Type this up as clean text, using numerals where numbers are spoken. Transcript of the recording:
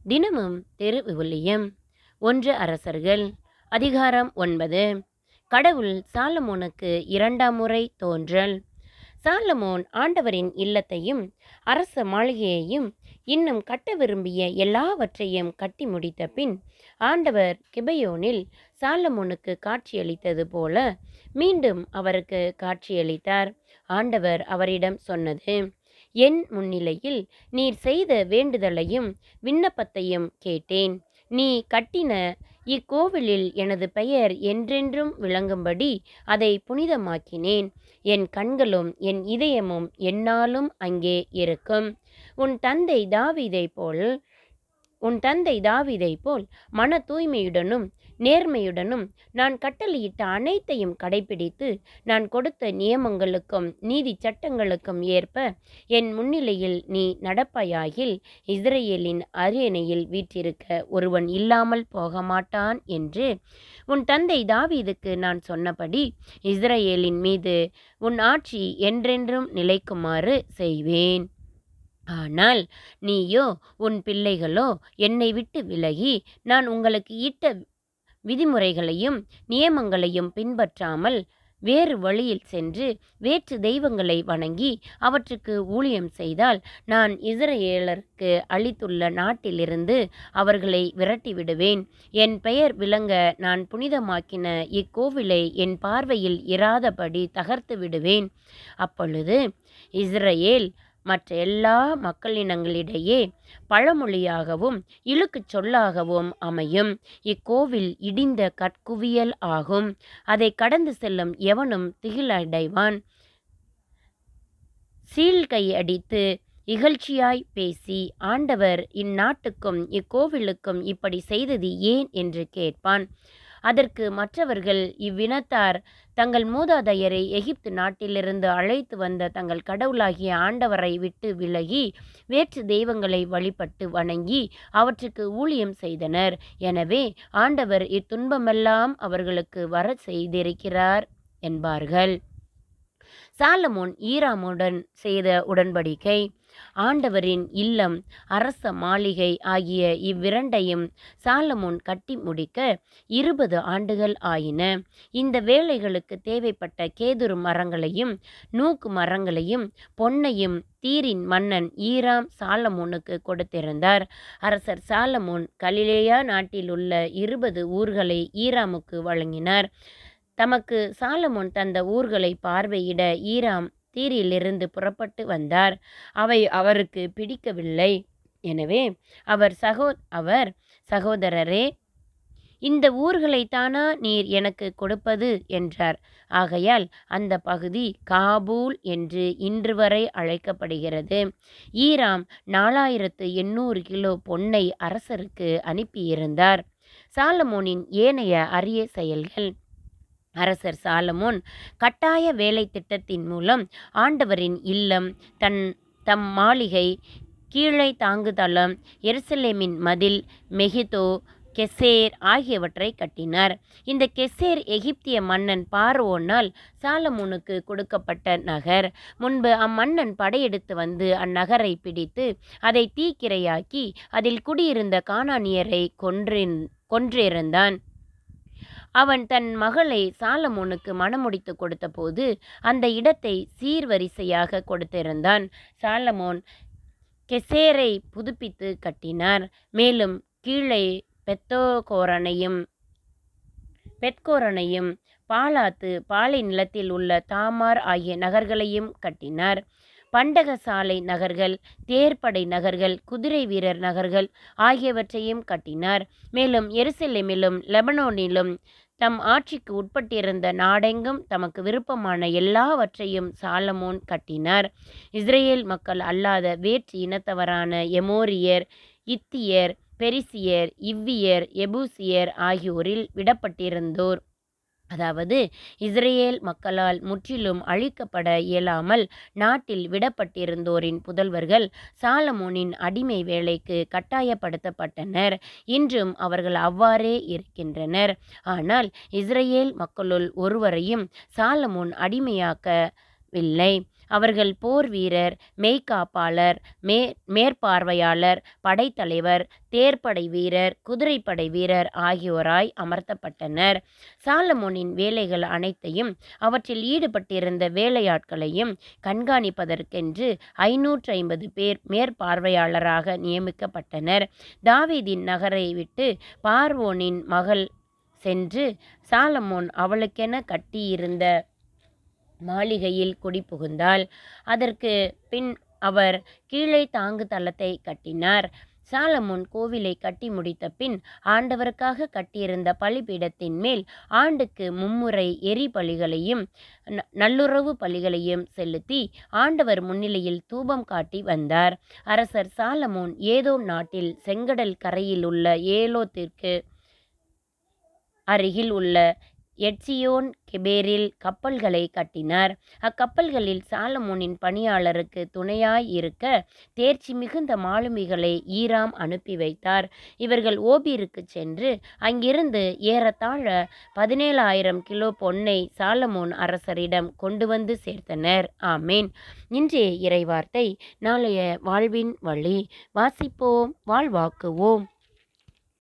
தினமும் திருவிவிலியம். 1 அரசர்கள் அதிகாரம் 9. கடவுள் சாலமோனுக்கு 2ஆம் முறை தோன்றல். சாலமோன் ஆண்டவரின் இல்லத்தையும் அரச மாளிகையையும் இன்னும் கட்ட விரும்பிய எல்லாவற்றையும் கட்டி முடித்த பின் ஆண்டவர் கிபெயோனில் சாலமோனுக்கு காட்சியளித்தது போல மீண்டும் அவருக்கு காட்சியளித்தார். ஆண்டவர் அவரிடம் சொன்னது: என் முன்னிலையில் நீர் செய்த வேண்டுதலையும் விண்ணப்பத்தையும் கேட்டேன். நீ கட்டின இக்கோவிலில் எனது பெயர் என்றென்றும் விளங்கும்படி அதை புனிதமாக்கினேன். என் கண்களும் என் இதயமும் எந்நாளும் அங்கே இருக்கும். உன் தந்தை தாவீதைப் போல் மன தூய்மையுடனும் நேர்மையுடனும் நான் கட்டளையிட்ட அனைத்தையும் கடைபிடித்து நான் கொடுத்த நியமங்களுக்கும் நீதி சட்டங்களுக்கும் ஏற்ப என் முன்னிலையில் நீ நடப்பாயாகில் இஸ்ரேலின் அரியணையில் வீற்றிருக்க ஒருவன் இல்லாமல் போக மாட்டான் என்று உன் தந்தை தாவீதுக்கு நான் சொன்னபடி இஸ்ரேலின் மீது உன் ஆட்சி என்றென்றும் நிலைக்குமாறு செய்வேன். ஆனால் நீயோ உன் பிள்ளைகளோ என்னை விட்டு விலகி நான் உங்களுக்கு இட்ட விதிமுறைகளையும் நியமங்களையும் பின்பற்றாமல் வேறு வழியில் சென்று வேற்று தெய்வங்களை வணங்கி அவற்றுக்கு ஊழியம் செய்தால் நான் இஸ்ரேலருக்கு அளித்துள்ள நாட்டிலிருந்து அவர்களை விரட்டிவிடுவேன். என் பெயர் விளங்க நான் புனிதமாக்கின இக்கோவிலை என் பார்வையில் இராதபடி தகர்த்து விடுவேன். அப்பொழுது இஸ்ரேல் மற்ற எல்லா மக்களினங்களிடையே பழமொழியாகவும் இழுக்குச் சொல்லாகவும் அமையும். இக்கோவில் இடிந்த கற்குவியல் ஆகும். அதை கடந்து செல்லும் எவனும் திகிலடைவான். சீழ்கையடித்து இகழ்ச்சியாய் பேசி ஆண்டவர் இந்நாட்டுக்கும் இக்கோவிலுக்கும் இப்படி செய்தது ஏன் என்று கேட்பான். அதற்கு மற்றவர்கள், இவ்வினத்தார் தங்கள் மூதாதையரை எகிப்து நாட்டிலிருந்து அழைத்து வந்த தங்கள் கடவுளாகிய ஆண்டவரை விட்டு விலகி வேற்று தெய்வங்களை வழிபட்டு வணங்கி அவற்றுக்கு ஊழியம் செய்தனர். எனவே ஆண்டவர் இத்துன்பமெல்லாம் அவர்களுக்கு வர செய்திருக்கிறார் என்பார்கள். சாலமோன் ஈராமுடன் செய்த உடன்படிக்கை. ஆண்டவரின் இல்லம் அரச மாளிகை ஆகிய இவ்விரண்டையும் சாலமோன் கட்டி முடிக்க 20 ஆண்டுகள் ஆயின. இந்த வேலைகளுக்கு தேவைப்பட்ட கேதுரு மரங்களையும் நூக்கு மரங்களையும் பொன்னையும் தீரின் மன்னன் ஈராம் சாலமோனுக்கு கொடுத்திருந்தார். அரசர் சாலமோன் கலிலேயா நாட்டில் உள்ள 20 ஊர்களை ஈராமுக்கு வழங்கினார். தமக்கு சாலமோன் தந்த ஊர்களை பார்வையிட ஈராம் தீரிலிருந்து புறப்பட்டு வந்தார். அவை அவருக்கு பிடிக்கவில்லை. எனவே அவர் சகோதரரே, இந்த ஊர்களைத்தானா நீர் எனக்கு கொடுப்பது என்றார். ஆகையால் அந்த பகுதி காபூல் என்று இன்று வரை அழைக்கப்படுகிறது. ஈராம் 4800 கிலோ பொன்னை அரசருக்கு அனுப்பியிருந்தார். சாலமோனின் ஏனைய அரிய செயல்கள். அரசர் சாலமோன் கட்டாய வேலை திட்டத்தின் மூலம் ஆண்டவரின் இல்லம், தம் மாளிகை, கீழே தாங்குதளம், எருசலேமின் மதில், மெகிதோ, கெசேர் ஆகியவற்றை கட்டினார். இந்த கெசேர் எகிப்திய மன்னன் பார்வோனால் சாலமோனுக்கு கொடுக்கப்பட்ட நகர். முன்பு அம்மன்னன் படையெடுத்து வந்து அந்நகரை பிடித்து அதை தீக்கிரையாக்கி அதில் குடியிருந்த கானானியரை கொன்றிருந்தான். அவன் தன் மகளை சாலமோனுக்கு மணமுடித்து கொடுத்த போது அந்த இடத்தை சீர்வரிசையாக கொடுத்திருந்தான். சாலமோன் கெசேரை புதுப்பித்து கட்டினார். மேலும் கீழே பெத்கோரனையும் பாலாத்து, பாலை நிலத்தில் உள்ள தாமார் ஆகிய நகர்களையும் கட்டினார். பண்டகசாலை நகர்கள், தேர்ப்படை நகர்கள், குதிரை வீரர் நகர்கள் ஆகியவற்றையும் கட்டினார். மேலும் எருசலேமிலும் லெபனோனிலும் தம் ஆட்சிக்கு உட்பட்டிருந்த நாடெங்கும் தமக்கு விருப்பமான எல்லாவற்றையும் சாலமோன் கட்டினார். இஸ்ரேல் மக்கள் அல்லாத வேற்று இனத்தவரான எமோரியர், இத்தியர், பெரிசியர், இவ்வியர், எபூசியர் ஆகியோரில் விடப்பட்டிருந்தோர், அதாவது இஸ்ரேல் மக்களால் முற்றிலும் அழிக்கப்பட இயலாமல் நாட்டில் விடப்பட்டிருந்தோரின் புதல்வர்கள் சாலமோனின் அடிமை வேலைக்கு கட்டாயப்படுத்தப்பட்டனர். இன்றும் அவர்கள் அவ்வாறே இருக்கின்றனர். ஆனால் இஸ்ரேல் மக்களுள் ஒருவரையும் சாலமோன் அடிமையாக்கவில்லை. அவர்கள் போர் வீரர், மெய்காப்பாளர், மேற்பார்வையாளர், படைத்தலைவர், தேர்ப்படை வீரர், குதிரைப்படை வீரர் ஆகியோராய் அமர்த்தப்பட்டனர். சாலமோனின் வேலைகள் அனைத்தையும் அவற்றில் ஈடுபட்டிருந்த வேலையாட்களையும் கண்காணிப்பதற்கென்று 550 பேர் மேற்பார்வையாளராக நியமிக்கப்பட்டனர். தாவீதின் நகரை விட்டு பார்வோனின் மகள் சென்று சாலமோன் அவளுக்கென கட்டியிருந்த மாளிகையில் குடிபுகுந்தாள். அதற்கு பின் அவர் கீழே தாங்கு தளத்தை கட்டினார். சாலமோன் கோவிலை கட்டி முடித்த பின் ஆண்டவருக்காக கட்டியிருந்த பலிபீடத்தின் மேல் ஆண்டுக்கு 3 எரி பலிகளையும் நல்லுறவு பலிகளையும் செலுத்தி ஆண்டவர் முன்னிலையில் தூபம் காட்டி வந்தார். அரசர் சாலமோன் ஏதோம் நாட்டில் செங்கடல் கரையில் உள்ள ஏலோத்திற்கு அருகில் உள்ள எட்சியோன் கெபேரில் கப்பல்களை கட்டினார். அக்கப்பல்களில் சாலமோனின் பணியாளருக்கு துணையாய் இருக்க தேர்ச்சி மிகுந்த மாலுமிகளை ஈராம் அனுப்பி வைத்தார். இவர்கள் ஓபீருக்கு சென்று அங்கிருந்து ஏறத்தாழ 17,000 கிலோ பொன்னை சாலமோன் அரசரிடம் கொண்டு வந்து சேர்த்தனர். ஆமேன். இன்றைய இறைவார்த்தை. நாளைய வாழ்வின் வழி. வாசிப்போம், வாழ்வாக்குவோம்.